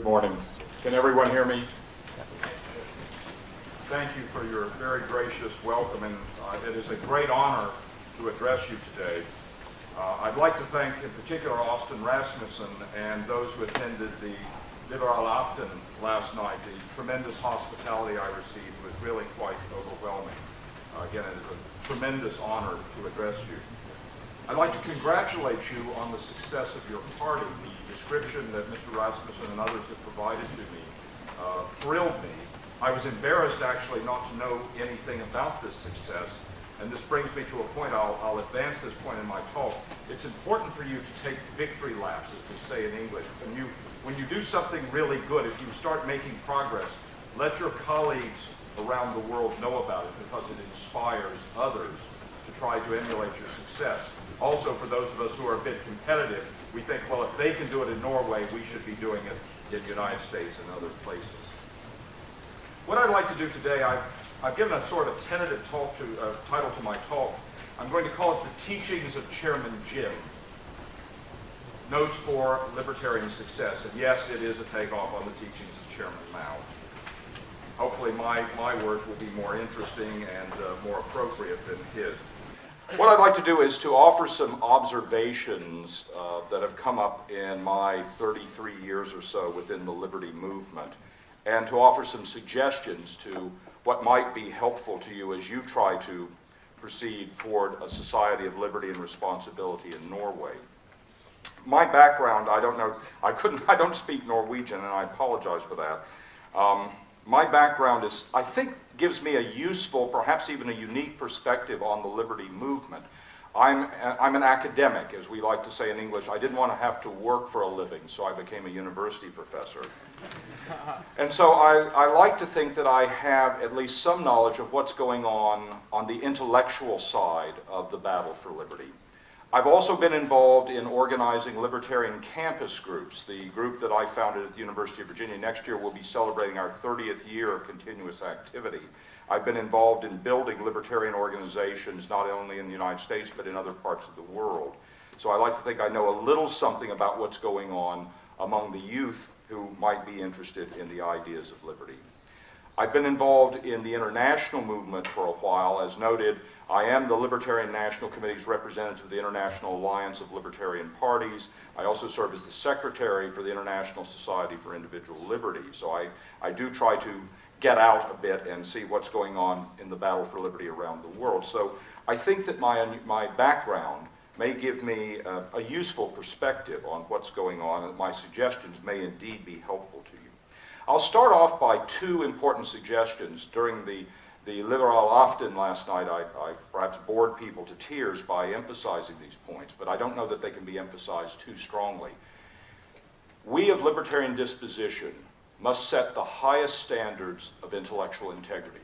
Good morning. Can everyone hear me? Thank you for your very gracious welcome, and it is a great honor to address you today. I'd like to thank in particular Austin Rasmussen and those who attended the Liberalistene last night. The tremendous hospitality I received was really quite overwhelming. Again, it is a tremendous honor to address you. I'd like to congratulate you on the success of your party. The description that Mr. Rasmussen and others have provided to me thrilled me. I was embarrassed actually not to know anything about this success, and this brings me to a point. I'll advance this point in my talk. It's important for you to take victory laps, as we say in English. When you do something really good, if you start making progress, let your colleagues around the world know about it, because it inspires others to try to emulate your success. Also, for those of us who are a bit competitive, we think, well, if they can do it in Norway, we should be doing it in the United States and other places. What I'd like to do today, I've given a sort of tentative title to my talk. I'm going to call it The Teachings of Chairman Jim. Notes for Libertarian Success. And yes, it is a takeoff on the teachings of Chairman Mao. Hopefully my words will be more interesting and more appropriate than his. What I'd like to do is to offer some observations that have come up in my 33 years or so within the liberty movement, and to offer some suggestions to what might be helpful to you as you try to proceed toward a society of liberty and responsibility in Norway. My background, I don't speak Norwegian, and I apologize for that. My background is, I think, gives me a useful, perhaps even a unique perspective on the liberty movement. I'm an academic, as we like to say in English. I didn't want to have to work for a living, so I became a university professor. And so I like to think that I have at least some knowledge of what's going on the intellectual side of the battle for liberty. I've also been involved in organizing libertarian campus groups. The group that I founded at the University of Virginia next year will be celebrating our 30th year of continuous activity. I've been involved in building libertarian organizations not only in the United States but in other parts of the world. So I like to think I know a little something about what's going on among the youth who might be interested in the ideas of liberty. I've been involved in the international movement for a while. As noted, I am the Libertarian National Committee's representative of the International Alliance of Libertarian Parties. I also serve as the secretary for the International Society for Individual Liberty. So I do try to get out a bit and see what's going on in the battle for liberty around the world. So I think that my background may give me a useful perspective on what's going on, and my suggestions may indeed be helpful to you. I'll start off by two important suggestions. During the Liberalistene last night, I perhaps bored people to tears by emphasizing these points, but I don't know that they can be emphasized too strongly. We of libertarian disposition must set the highest standards of intellectual integrity.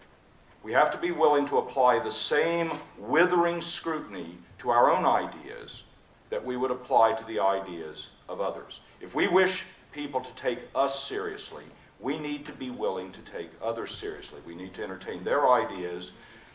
We have to be willing to apply the same withering scrutiny to our own ideas that we would apply to the ideas of others. If we wish people to take us seriously, we need to be willing to take others seriously. We need to entertain their ideas.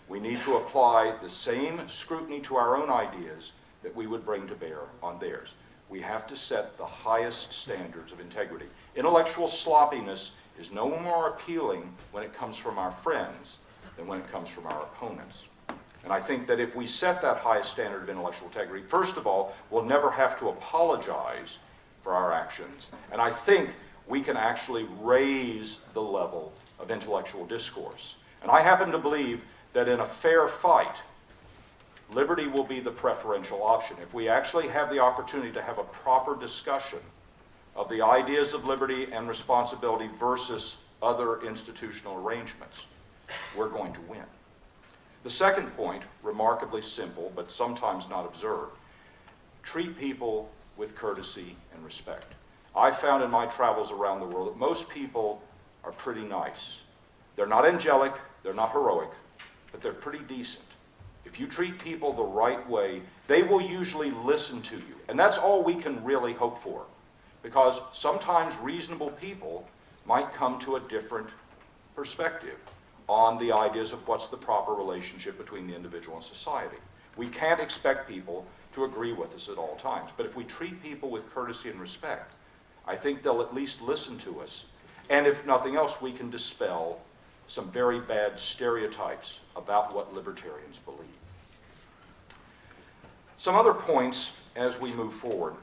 We need to apply the same scrutiny to our own ideas that we would bring to bear on theirs. We have to set the highest standards of integrity. Intellectual sloppiness is no more appealing when it comes from our friends than when it comes from our opponents. And I think that if we set that highest standard of intellectual integrity, first of all, we'll never have to apologize for our actions. And I think we can actually raise the level of intellectual discourse. And I happen to believe that in a fair fight, liberty will be the preferential option. If we actually have the opportunity to have a proper discussion of the ideas of liberty and responsibility versus other institutional arrangements, we're going to win. The second point, remarkably simple, but sometimes not observed: treat people with courtesy and respect. I found in my travels around the world that most people are pretty nice. They're not angelic, they're not heroic, but they're pretty decent. If you treat people the right way, they will usually listen to you. And that's all we can really hope for, because sometimes reasonable people might come to a different perspective on the ideas of what's the proper relationship between the individual and society. We can't expect people to agree with us at all times, but if we treat people with courtesy and respect, I think they'll at least listen to us. And if nothing else, we can dispel some very bad stereotypes about what libertarians believe. Some other points as we move forward.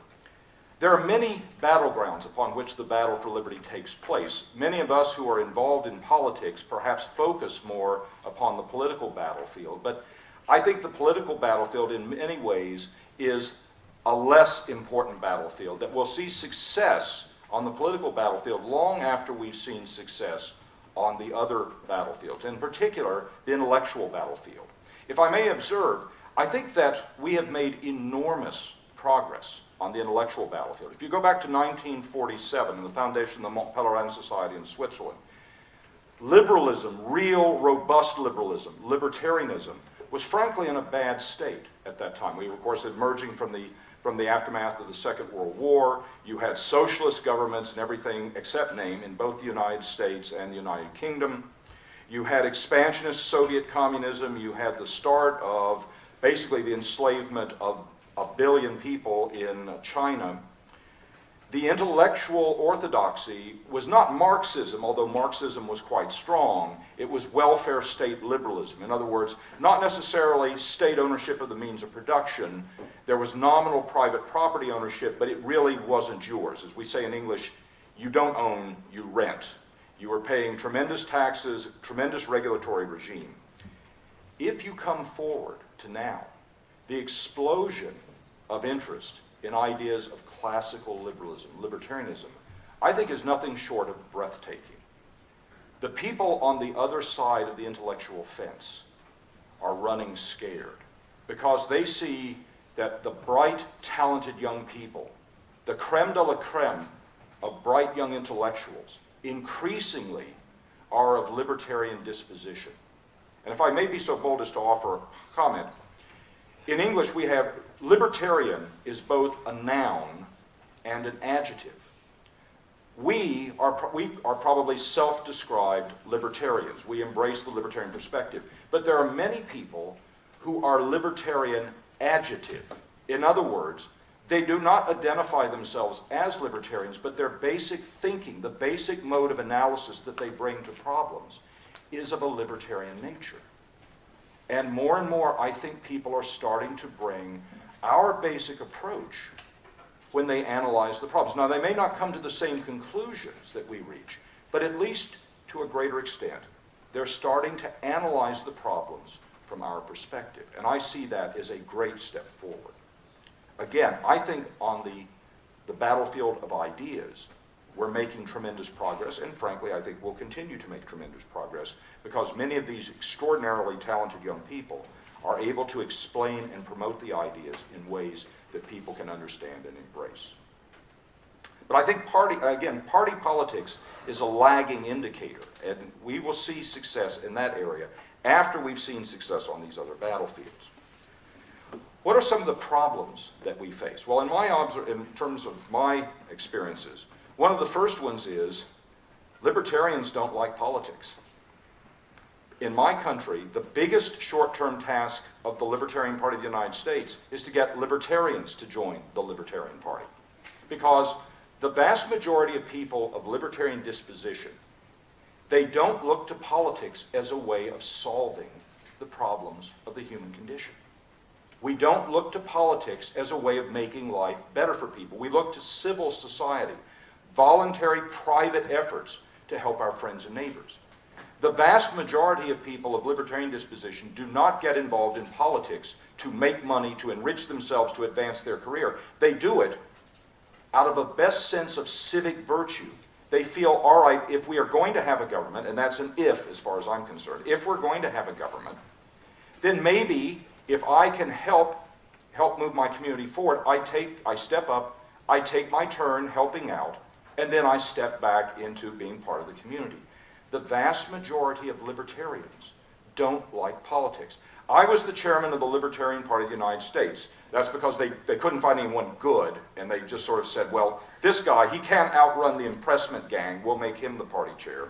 There are many battlegrounds upon which the battle for liberty takes place. Many of us who are involved in politics perhaps focus more upon the political battlefield, but I think the political battlefield in many ways is a less important battlefield, that we'll see success on the political battlefield long after we've seen success on the other battlefields, in particular, the intellectual battlefield. If I may observe, I think that we have made enormous progress on the intellectual battlefield. If you go back to 1947 and the foundation of the Pèlerin Society in Switzerland, liberalism, real robust liberalism, libertarianism, was frankly in a bad state at that time. We were, of course, emerging from the aftermath of the Second World War. You had socialist governments and everything except name in both the United States and the United Kingdom. You had expansionist Soviet communism. You had the start of basically the enslavement of 1 billion people in China. The intellectual orthodoxy was not Marxism, although Marxism was quite strong. It was welfare state liberalism. In other words, not necessarily state ownership of the means of production. There was nominal private property ownership, but it really wasn't yours. As we say in English, you don't own, you rent. You were paying tremendous taxes, tremendous regulatory regime. If you come forward to now, the explosion of interest in ideas of classical liberalism, libertarianism, I think is nothing short of breathtaking. The people on the other side of the intellectual fence are running scared because they see that the bright, talented young people, the creme de la creme of bright young intellectuals, increasingly are of libertarian disposition. And if I may be so bold as to offer a comment, in English we have libertarian is both a noun and an adjective. We are probably self-described libertarians. We embrace the libertarian perspective. But there are many people who are libertarian adjective. In other words, they do not identify themselves as libertarians, but their basic thinking, the basic mode of analysis that they bring to problems is of a libertarian nature. And more, I think people are starting to bring our basic approach when they analyze the problems. Now, they may not come to the same conclusions that we reach, but at least to a greater extent, they're starting to analyze the problems from our perspective. And I see that as a great step forward. Again, I think on the battlefield of ideas, we're making tremendous progress, and frankly, I think we'll continue to make tremendous progress because many of these extraordinarily talented young people are able to explain and promote the ideas in ways that people can understand and embrace. But I think party politics is a lagging indicator, and we will see success in that area after we've seen success on these other battlefields. What are some of the problems that we face? Well, in terms of my experiences, one of the first ones is libertarians don't like politics. In my country, the biggest short-term task of the Libertarian Party of the United States is to get libertarians to join the Libertarian Party. Because the vast majority of people of libertarian disposition, they don't look to politics as a way of solving the problems of the human condition. We don't look to politics as a way of making life better for people. We look to civil society, voluntary private efforts to help our friends and neighbors. The vast majority of people of libertarian disposition do not get involved in politics to make money, to enrich themselves, to advance their career. They do it out of a best sense of civic virtue. They feel, all right, if we are going to have a government, and that's an if as far as I'm concerned, if we're going to have a government, then maybe if I can help move my community forward, I step up, I take my turn helping out, and then I step back into being part of the community. The vast majority of libertarians don't like politics. I was the chairman of the Libertarian Party of the United States. That's because they couldn't find anyone good, and they just sort of said, well, this guy, he can't outrun the impressment gang, we'll make him the party chair.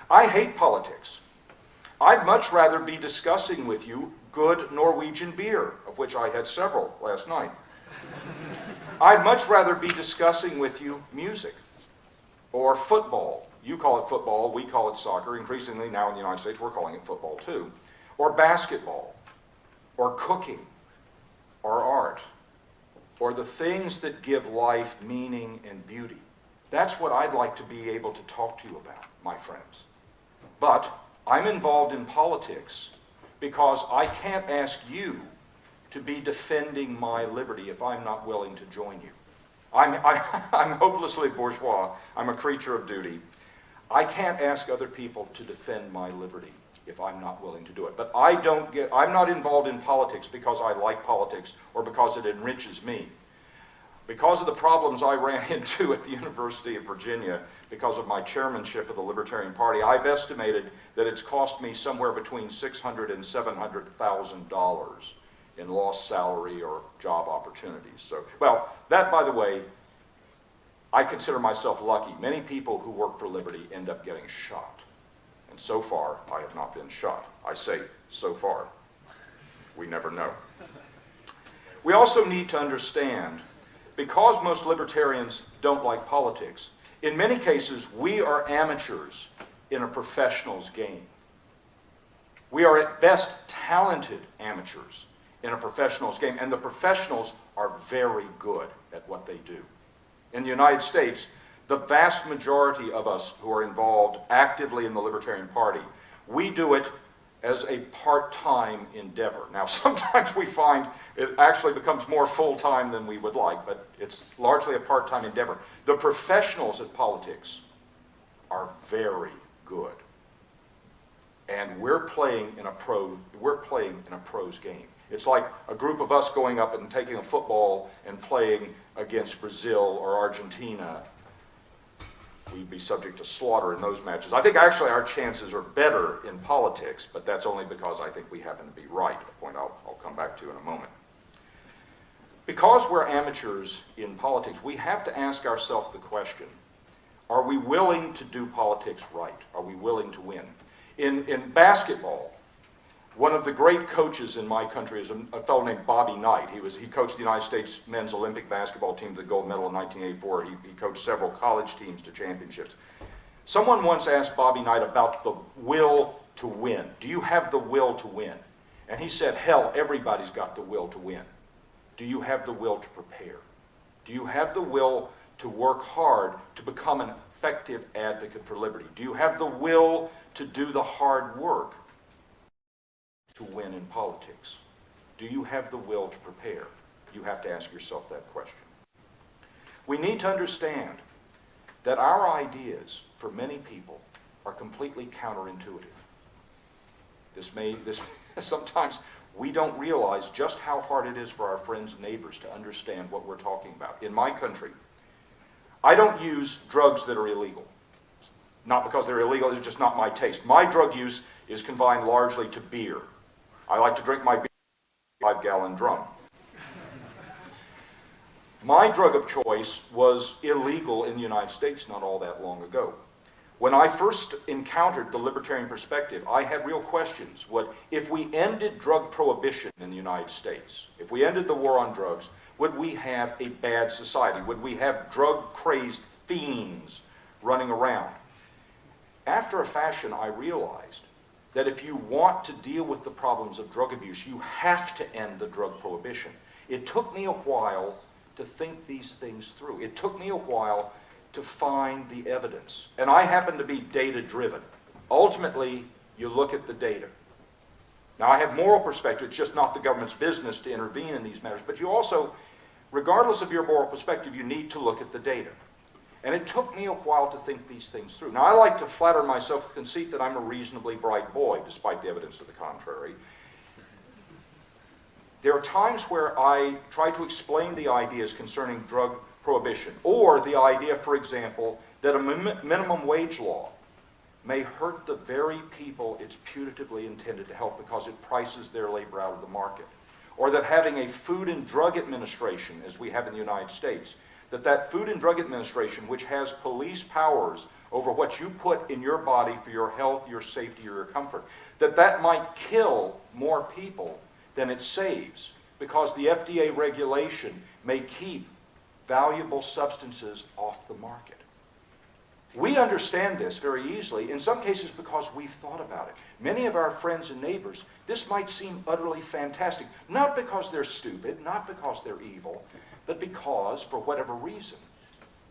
I hate politics. I'd much rather be discussing with you good Norwegian beer, of which I had several last night, I'd much rather be discussing with you music or football. You call it football, we call it soccer. Increasingly now in the United States, we're calling it football too. Or basketball, or cooking, or art, or the things that give life meaning and beauty. That's what I'd like to be able to talk to you about, my friends. But I'm involved in politics because I can't ask you to be defending my liberty if I'm not willing to join you. I'm hopelessly bourgeois. I'm a creature of duty. I can't ask other people to defend my liberty if I'm not willing to do it. But I'm not involved in politics because I like politics or because it enriches me. Because of the problems I ran into at the University of Virginia, because of my chairmanship of the Libertarian Party, I've estimated that it's cost me somewhere between $600,000 and $700,000 in lost salary or job opportunities. So, well, that, by the way, I consider myself lucky. Many people who work for liberty end up getting shot. And so far, I have not been shot. I say, so far. We never know. We also need to understand, because most libertarians don't like politics, in many cases, we are amateurs in a professional's game. We are at best talented amateurs in a professional's game, and the professionals are very good at what they do. In the United States, the vast majority of us who are involved actively in the Libertarian Party, we do it as a part-time endeavor. Now, sometimes we find it actually becomes more full-time than we would like, but it's largely a part-time endeavor. The professionals at politics are very good. And we're playing in a pro's game. It's like a group of us going up and taking a football and playing against Brazil or Argentina. We'd be subject to slaughter in those matches. I think actually our chances are better in politics, but that's only because I think we happen to be right, a point I'll come back to in a moment. Because we're amateurs in politics, we have to ask ourselves the question, are we willing to do politics right? Are we willing to win? In basketball, one of the great coaches in my country is a fellow named Bobby Knight. He coached the United States men's Olympic basketball team to the gold medal in 1984. He coached several college teams to championships. Someone once asked Bobby Knight about the will to win. Do you have the will to win? And he said, hell, everybody's got the will to win. Do you have the will to prepare? Do you have the will to work hard to become an effective advocate for liberty? Do you have the will to do the hard work to win in politics? Do you have the will to prepare? You have to ask yourself that question. We need to understand that our ideas, for many people, are completely counterintuitive. Sometimes we don't realize just how hard it is for our friends and neighbors to understand what we're talking about. In my country, I don't use drugs that are illegal. Not because they're illegal, it's just not my taste. My drug use is confined largely to beer. I like to drink my beer in a 5-gallon drum. My drug of choice was illegal in the United States not all that long ago. When I first encountered the libertarian perspective, I had real questions. If we ended drug prohibition in the United States, if we ended the war on drugs, would we have a bad society? Would we have drug-crazed fiends running around? After a fashion, I realized that if you want to deal with the problems of drug abuse, you have to end the drug prohibition. It took me a while to think these things through. It took me a while to find the evidence. And I happen to be data-driven. Ultimately, you look at the data. Now, I have moral perspective. It's just not the government's business to intervene in these matters. But you also, regardless of your moral perspective, you need to look at the data. And it took me a while to think these things through. Now, I like to flatter myself with the conceit that I'm a reasonably bright boy, despite the evidence to the contrary. There are times where I try to explain the ideas concerning drug prohibition, or the idea, for example, that a minimum wage law may hurt the very people it's putatively intended to help because it prices their labor out of the market. Or that having a Food and Drug Administration, as we have in the United States, that Food and Drug Administration, which has police powers over what you put in your body for your health, your safety, or your comfort, that might kill more people than it saves, because the FDA regulation may keep valuable substances off the market. We understand this very easily, in some cases because we've thought about it. Many of our friends and neighbors, this might seem utterly fantastic, not because they're stupid, not because they're evil, but because, for whatever reason,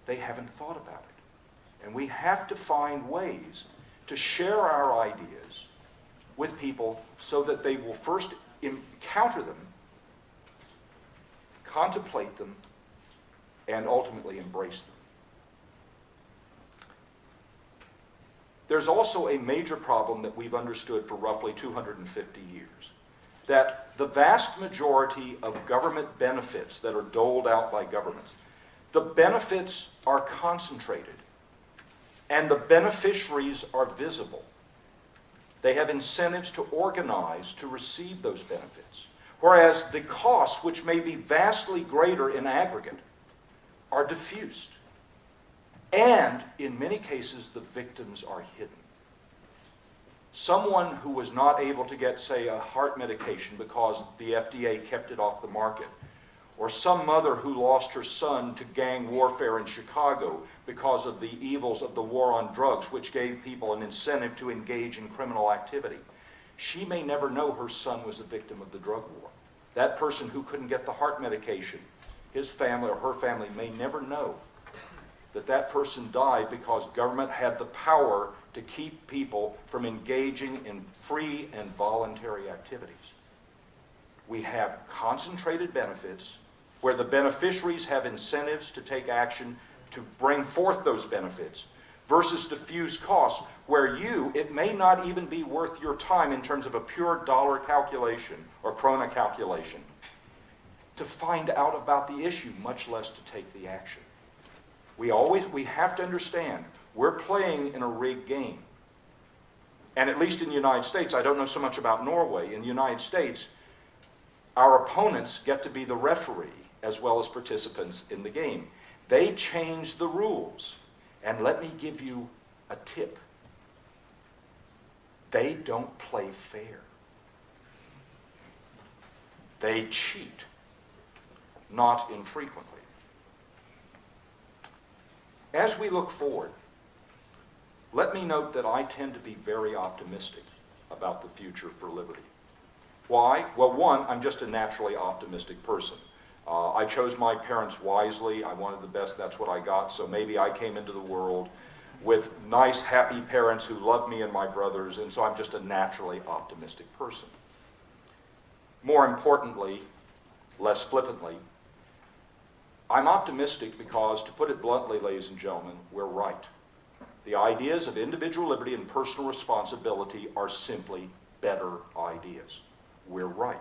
they haven't thought about it. And we have to find ways to share our ideas with people so that they will first encounter them, contemplate them, and ultimately embrace them. There's also a major problem that we've understood for roughly 250 years, that the vast majority of government benefits that are doled out by governments, the benefits are concentrated, and the beneficiaries are visible. They have incentives to organize to receive those benefits, whereas the costs, which may be vastly greater in aggregate, are diffused. And in many cases, the victims are hidden. Someone who was not able to get, say, a heart medication because the FDA kept it off the market, or some mother who lost her son to gang warfare in Chicago because of the evils of the war on drugs, which gave people an incentive to engage in criminal activity. She may never know her son was a victim of the drug war. That person who couldn't get the heart medication, his family or her family may never know that that person died because government had the power to keep people from engaging in free and voluntary activities. We have concentrated benefits where the beneficiaries have incentives to take action to bring forth those benefits, versus diffuse costs where it may not even be worth your time in terms of a pure dollar calculation or krona calculation to find out about the issue, much less to take the action. We have to understand, we're playing in a rigged game. And at least in the United States, I don't know so much about Norway, in the United States, our opponents get to be the referee as well as participants in the game. They change the rules. And let me give you a tip. They don't play fair. They cheat, not infrequently. As we look forward, let me note that I tend to be very optimistic about the future for liberty. Why? Well, one, I'm just a naturally optimistic person. I chose my parents wisely. I wanted the best, that's what I got. So maybe I came into the world with nice, happy parents who loved me and my brothers, and so I'm just a naturally optimistic person. More importantly, less flippantly, I'm optimistic because, to put it bluntly, ladies and gentlemen, we're right. The ideas of individual liberty and personal responsibility are simply better ideas. We're right.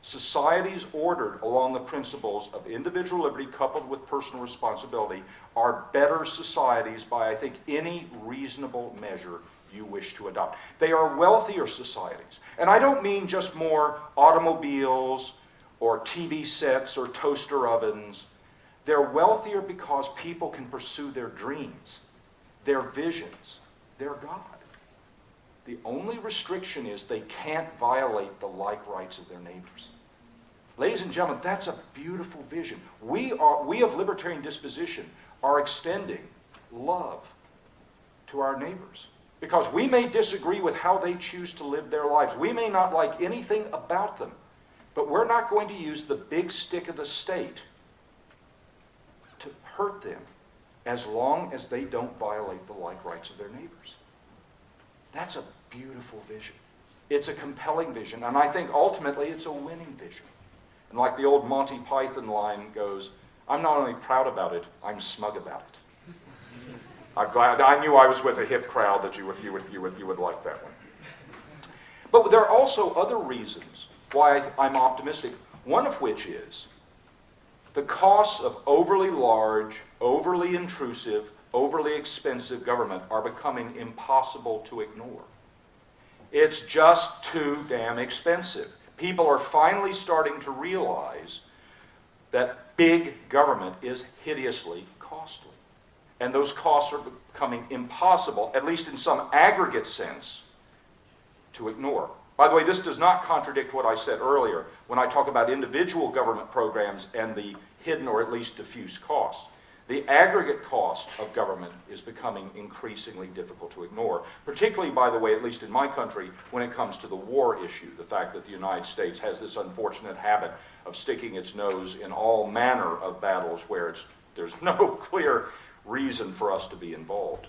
Societies ordered along the principles of individual liberty coupled with personal responsibility are better societies by, I think, any reasonable measure you wish to adopt. They are wealthier societies. And I don't mean just more automobiles or TV sets or toaster ovens. They're wealthier because people can pursue their dreams, their visions, their God. The only restriction is they can't violate the like rights of their neighbors. Ladies and gentlemen, that's a beautiful vision. We of libertarian disposition are extending love to our neighbors, because we may disagree with how they choose to live their lives. We may not like anything about them, but we're not going to use the big stick of the state to hurt them as long as they don't violate the like rights of their neighbors. That's a beautiful vision. It's a compelling vision, and I think ultimately it's a winning vision. And like the old Monty Python line goes, I'm not only proud about it, I'm smug about it. I'm glad, I knew I was with a hip crowd that you would like that one. But there are also other reasons why I'm optimistic, one of which is the costs of overly large, overly intrusive, overly expensive government are becoming impossible to ignore. It's just too damn expensive. People are finally starting to realize that big government is hideously costly. And those costs are becoming impossible, at least in some aggregate sense, to ignore. By the way, this does not contradict what I said earlier when I talk about individual government programs and the hidden or at least diffuse costs. The aggregate cost of government is becoming increasingly difficult to ignore, particularly, by the way, at least in my country, when it comes to the war issue, the fact that the United States has this unfortunate habit of sticking its nose in all manner of battles where there's no clear reason for us to be involved.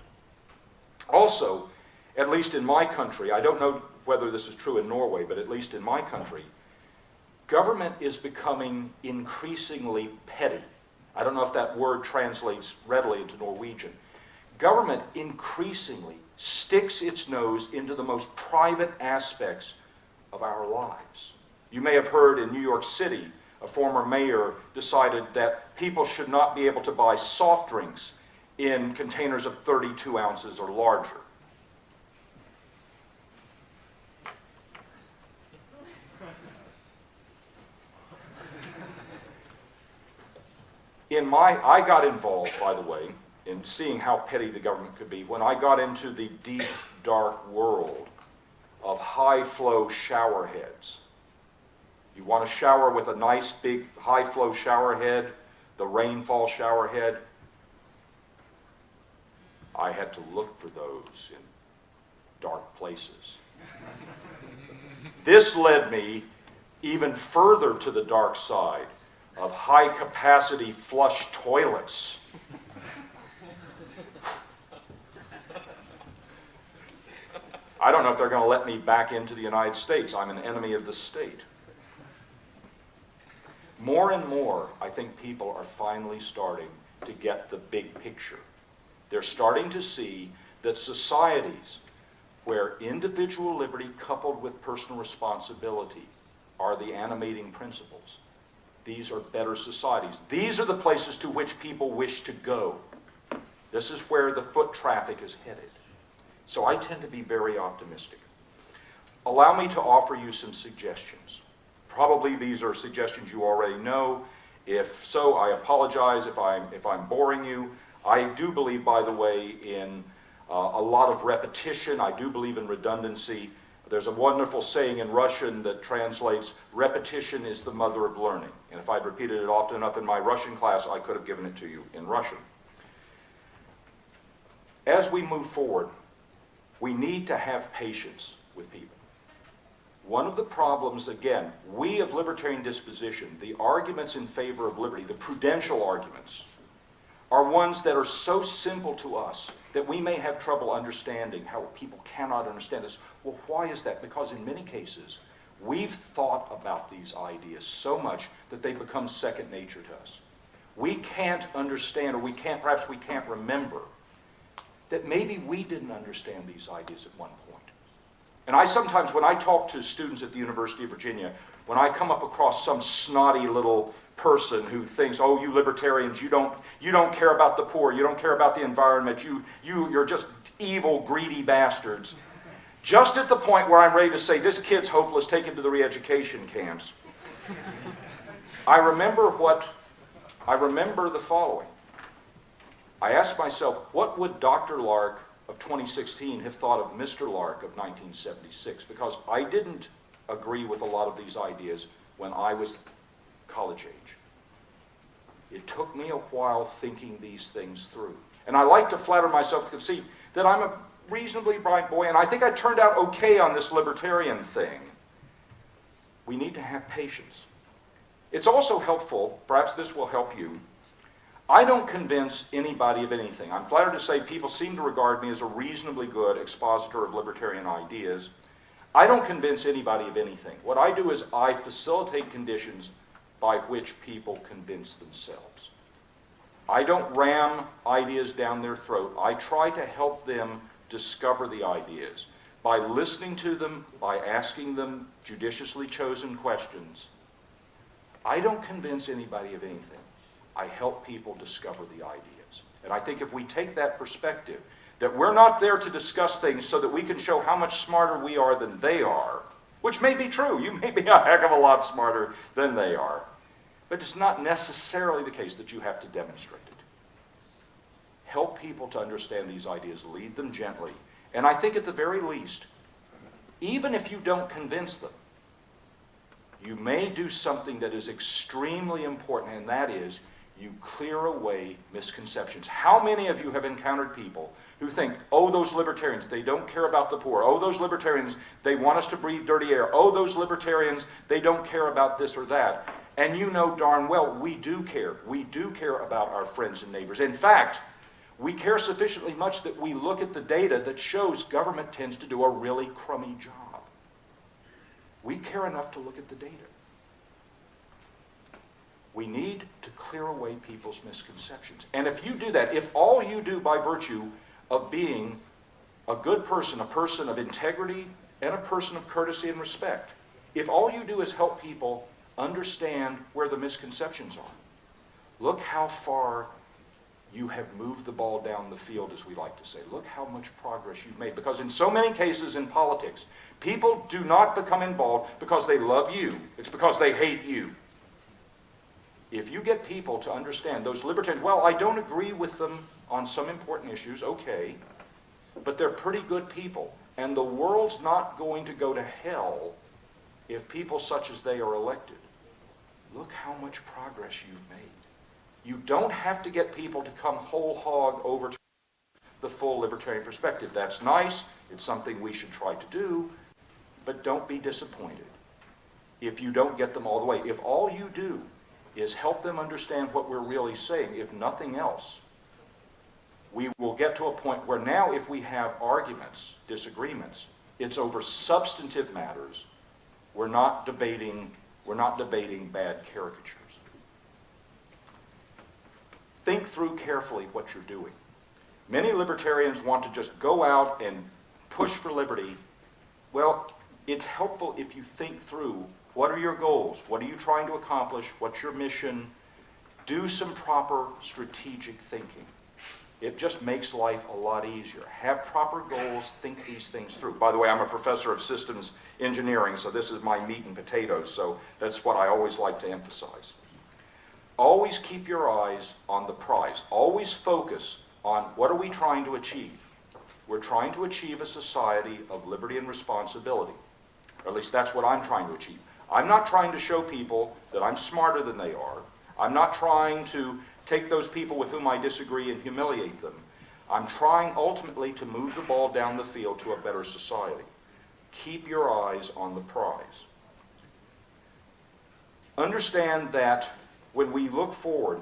Also, at least in my country, I don't know whether this is true in Norway, but at least in my country, government is becoming increasingly petty. I don't know if that word translates readily into Norwegian. Government increasingly sticks its nose into the most private aspects of our lives. You may have heard in New York City, a former mayor decided that people should not be able to buy soft drinks in containers of 32 ounces or larger. I got involved, by the way, in seeing how petty the government could be when I got into the deep, dark world of high-flow shower heads. You want to shower with a nice, big, high-flow shower head, the rainfall shower head? I had to look for those in dark places. This led me even further to the dark side of high-capacity flush toilets. I don't know if they're going to let me back into the United States. I'm an enemy of the state. More and more, I think people are finally starting to get the big picture. They're starting to see that societies where individual liberty coupled with personal responsibility are the animating principles. These are better societies. These are the places to which people wish to go. This is where the foot traffic is headed. So I tend to be very optimistic. Allow me to offer you some suggestions. Probably these are suggestions you already know. If so, I apologize if I'm boring you. I do believe, by the way, in a lot of repetition. I do believe in redundancy. There's a wonderful saying in Russian that translates, repetition is the mother of learning. And if I'd repeated it often enough in my Russian class, I could have given it to you in Russian. As we move forward, we need to have patience with people. One of the problems, again, we of libertarian disposition, the arguments in favor of liberty, the prudential arguments, are ones that are so simple to us that we may have trouble understanding how people cannot understand this. Well, why is that? Because in many cases, we've thought about these ideas so much that they become second nature to us. We can't understand, or perhaps we can't remember, that maybe we didn't understand these ideas at one point. And I sometimes, when I talk to students at the University of Virginia, when I come up across some snotty little person who thinks, oh, you libertarians, you don't care about the poor, you don't care about the environment, you're just evil, greedy bastards. Just at the point where I'm ready to say, this kid's hopeless, take him to the re-education camps, I remember the following. I asked myself, what would Dr. Lark of 2016 have thought of Mr. Lark of 1976? Because I didn't agree with a lot of these ideas when I was college age. It took me a while thinking these things through. And I like to flatter myself to concede that I'm a reasonably bright boy, and I think I turned out okay on this libertarian thing. We need to have patience. It's also helpful, perhaps this will help you, I don't convince anybody of anything. I'm flattered to say people seem to regard me as a reasonably good expositor of libertarian ideas. I don't convince anybody of anything. What I do is I facilitate conditions by which people convince themselves. I don't ram ideas down their throat. I try to help them discover the ideas by listening to them, by asking them judiciously chosen questions. I don't convince anybody of anything. I help people discover the ideas. And I think if we take that perspective, that we're not there to discuss things so that we can show how much smarter we are than they are, which may be true. You may be a heck of a lot smarter than they are. But it's not necessarily the case that you have to demonstrate it. Help people to understand these ideas. Lead them gently. And I think at the very least, even if you don't convince them, you may do something that is extremely important, and that is you clear away misconceptions. How many of you have encountered people who think, oh, those libertarians, they don't care about the poor. Oh, those libertarians, they want us to breathe dirty air. Oh, those libertarians, they don't care about this or that. And you know darn well we do care. We do care about our friends and neighbors. In fact, we care sufficiently much that we look at the data that shows government tends to do a really crummy job. We care enough to look at the data. We need to clear away people's misconceptions. And if you do that, if all you do by virtue of being a good person, a person of integrity, and a person of courtesy and respect, if all you do is help people understand where the misconceptions are, look how far you have moved the ball down the field, as we like to say. Look how much progress you've made. Because in so many cases in politics, people do not become involved because they love you. It's because they hate you. If you get people to understand those libertarians, well, I don't agree with them on some important issues, okay, but they're pretty good people. And the world's not going to go to hell if people such as they are elected. Look how much progress you've made. You don't have to get people to come whole hog over to the full libertarian perspective. That's nice. It's something we should try to do. But don't be disappointed if you don't get them all the way. If all you do is help them understand what we're really saying, if nothing else, we will get to a point where now if we have arguments, disagreements, it's over substantive matters. We're not debating bad caricatures. Think through carefully what you're doing. Many libertarians want to just go out and push for liberty. Well, it's helpful if you think through what are your goals, what are you trying to accomplish, what's your mission. Do some proper strategic thinking. It just makes life a lot easier. Have proper goals, think these things through. By the way, I'm a professor of systems engineering, so this is my meat and potatoes, so that's what I always like to emphasize. Always keep your eyes on the prize. Always focus on what are we trying to achieve. We're trying to achieve a society of liberty and responsibility. Or at least that's what I'm trying to achieve. I'm not trying to show people that I'm smarter than they are. I'm not trying to take those people with whom I disagree and humiliate them. I'm trying ultimately to move the ball down the field to a better society. Keep your eyes on the prize. Understand that when we look forward,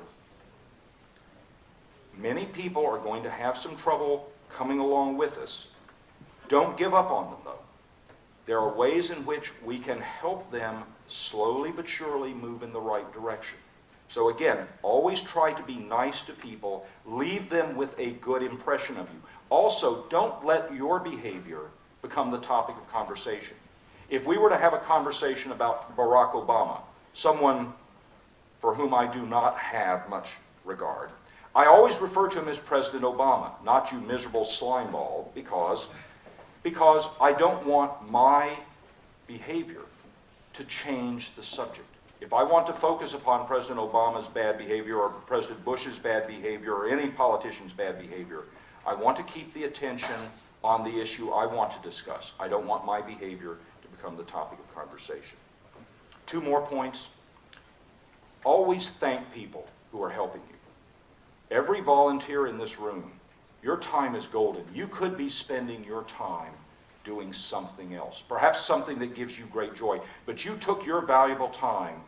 many people are going to have some trouble coming along with us. Don't give up on them, though. There are ways in which we can help them slowly but surely move in the right direction. So again, always try to be nice to people. Leave them with a good impression of you. Also, don't let your behavior become the topic of conversation. If we were to have a conversation about Barack Obama, someone for whom I do not have much regard, I always refer to him as President Obama, not you miserable slimeball, because I don't want my behavior to change the subject. If I want to focus upon President Obama's bad behavior or President Bush's bad behavior or any politician's bad behavior, I want to keep the attention on the issue I want to discuss. I don't want my behavior to become the topic of conversation. 2 more points. Always thank people who are helping you. Every volunteer in this room, your time is golden. You could be spending your time doing something else, perhaps something that gives you great joy, but you took your valuable time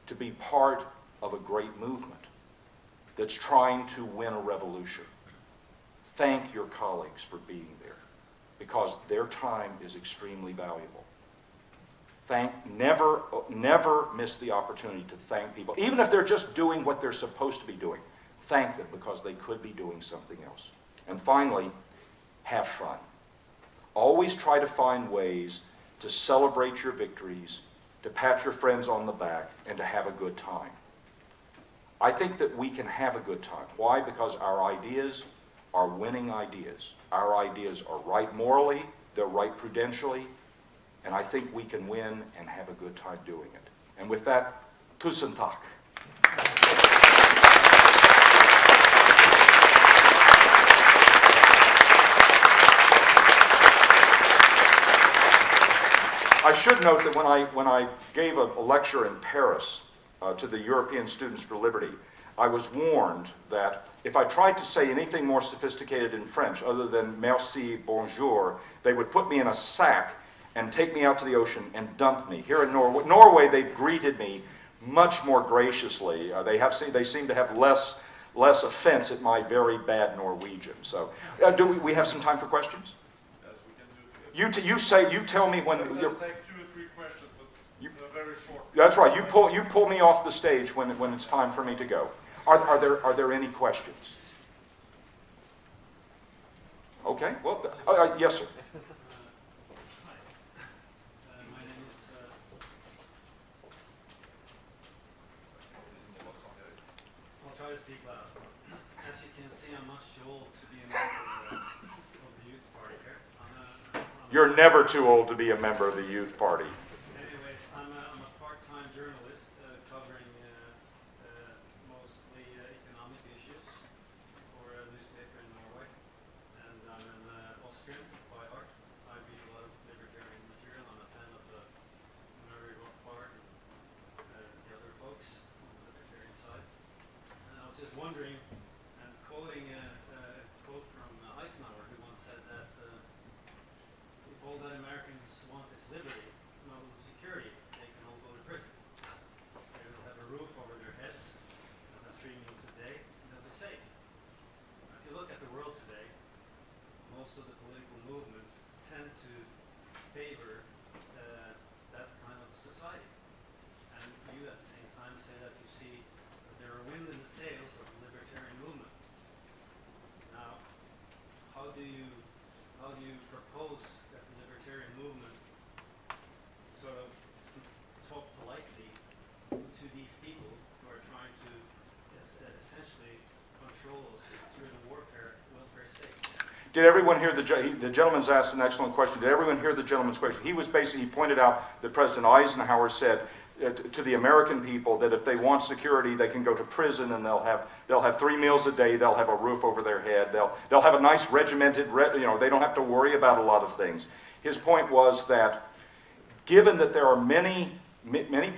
to be part of a great movement that's trying to win a revolution. Thank your colleagues for being there, because their time is extremely valuable. Never miss the opportunity to thank people, even if they're just doing what they're supposed to be doing. Thank them, because they could be doing something else. And finally, have fun. Always try to find ways to celebrate your victories, to pat your friends on the back, and to have a good time. I think that we can have a good time. Why? Because our ideas are winning ideas. Our ideas are right morally, they're right prudentially, and I think we can win and have a good time doing it. And with that, tusen tak. I should note that when I gave a lecture in Paris to the European Students for Liberty, I was warned that if I tried to say anything more sophisticated in French other than merci, bonjour, they would put me in a sack and take me out to the ocean and dump me. Here in Norway, they greeted me much more graciously. They seem to have less offense at my very bad Norwegian. So, do we have some time for questions? Yes, we can do. You tell me when. Let's take 2 or 3 questions, but very short. That's right. You pull me off the stage when it's time for me to go. Are there any questions? Okay. Well, yes, sir. Hi. My name is I'll try to speak loud. As you can see, I'm much too old to be a member of the youth party here. You're never too old to be a member of the youth party. Anyways, I'm a part-time journalist covering mostly economic issues for a newspaper in Norway. And I'm an Austrian by heart. I read a lot of libertarian material. I'm a fan of Murray Rothbard and the other folks on the libertarian side. And I was just wondering, and quoting a quote from Eisenhower, who once said that if all that Americans want is liberty, no security, they can all go to prison. They will have a roof over their heads, they'll have 3 meals a day, and they'll be safe. If you look at the world today, most of the political movements tend to favor that kind of society. And you at the same time say that you see that there are wind in the sails of the libertarian movement. Now, how do you propose that the libertarian movement sort of talk politely to these people who are trying to essentially control us through the welfare state? Did everyone hear the gentleman's asked an excellent question. Did everyone hear the gentleman's question? He pointed out that President Eisenhower said to the American people that if they want security, they can go to prison and they'll have 3 meals a day, they'll have a roof over their head, they'll have a nice regimented, they don't have to worry about a lot of things. His point was that given that there are many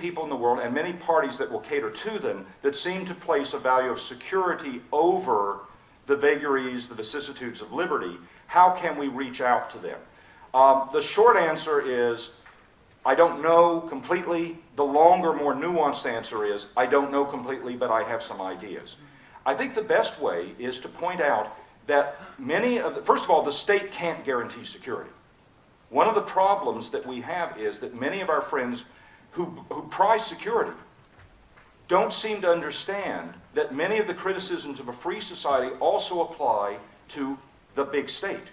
people in the world and many parties that will cater to them that seem to place a value of security over the vagaries, the vicissitudes of liberty, how can we reach out to them? The short answer is, I don't know completely. The longer, more nuanced answer is, I don't know completely, but I have some ideas. I think the best way is to point out that first of all, the state can't guarantee security. One of the problems that we have is that many of our friends who prize security don't seem to understand that many of the criticisms of a free society also apply to the big state.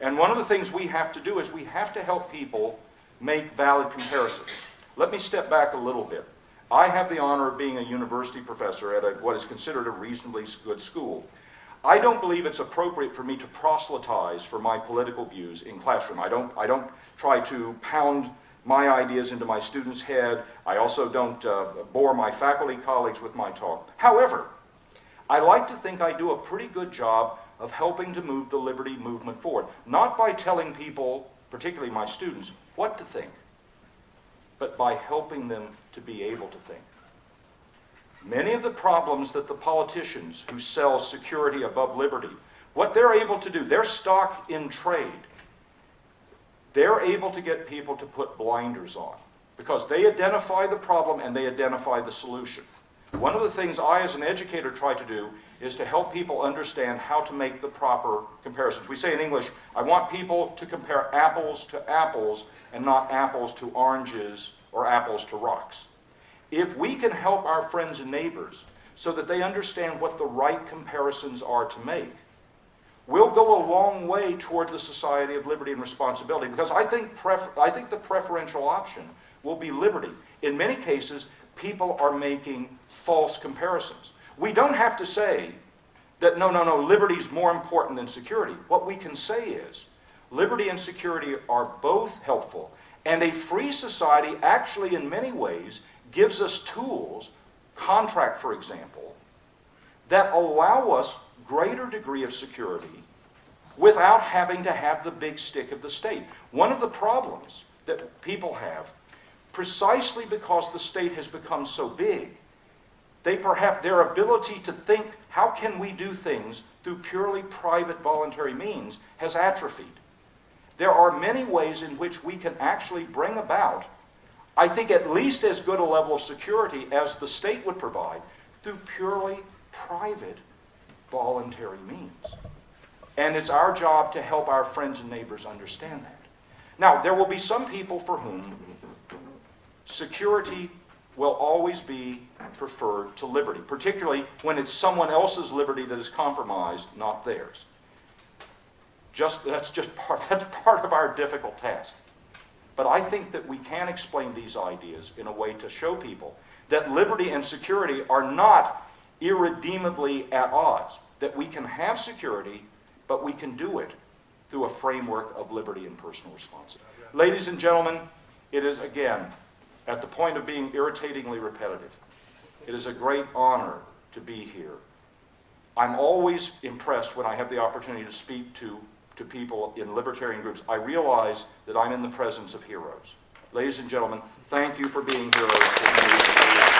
And one of the things we have to do is we have to help people make valid comparisons. Let me step back a little bit. I have the honor of being a university professor at what is considered a reasonably good school. I don't believe it's appropriate for me to proselytize for my political views in classroom. I don't try to pound my ideas into my students' head. I also don't bore my faculty colleagues with my talk. However, I like to think I do a pretty good job of helping to move the liberty movement forward, not by telling people, particularly my students, what to think, but by helping them to be able to think. Many of the problems that the politicians who sell security above liberty, what they're able to do, their stock in trade, they're able to get people to put blinders on because they identify the problem and they identify the solution. One of the things I, as an educator, try to do is to help people understand how to make the proper comparisons. We say in English, I want people to compare apples to apples and not apples to oranges or apples to rocks. If we can help our friends and neighbors so that they understand what the right comparisons are to make, we'll go a long way toward the society of liberty and responsibility, because I think the preferential option will be liberty. In many cases, people are making false comparisons. We don't have to say that, no, liberty is more important than security. What we can say is, liberty and security are both helpful, and a free society actually in many ways gives us tools, contract for example, that allow us greater degree of security without having to have the big stick of the state. One of the problems that people have, precisely because the state has become so big, their ability to think, how can we do things through purely private voluntary means, has atrophied. There are many ways in which we can actually bring about, I think, at least as good a level of security as the state would provide through purely private voluntary means. And it's our job to help our friends and neighbors understand that. Now, there will be some people for whom security will always be preferred to liberty, particularly when it's someone else's liberty that is compromised, not theirs. That's part of our difficult task. But I think that we can explain these ideas in a way to show people that liberty and security are not irredeemably at odds, that we can have security, but we can do it through a framework of liberty and personal responsibility. Ladies and gentlemen, it is, again, at the point of being irritatingly repetitive, it is a great honor to be here. I'm always impressed when I have the opportunity to speak to people in libertarian groups. I realize that I'm in the presence of heroes. Ladies and gentlemen, thank you for being heroes.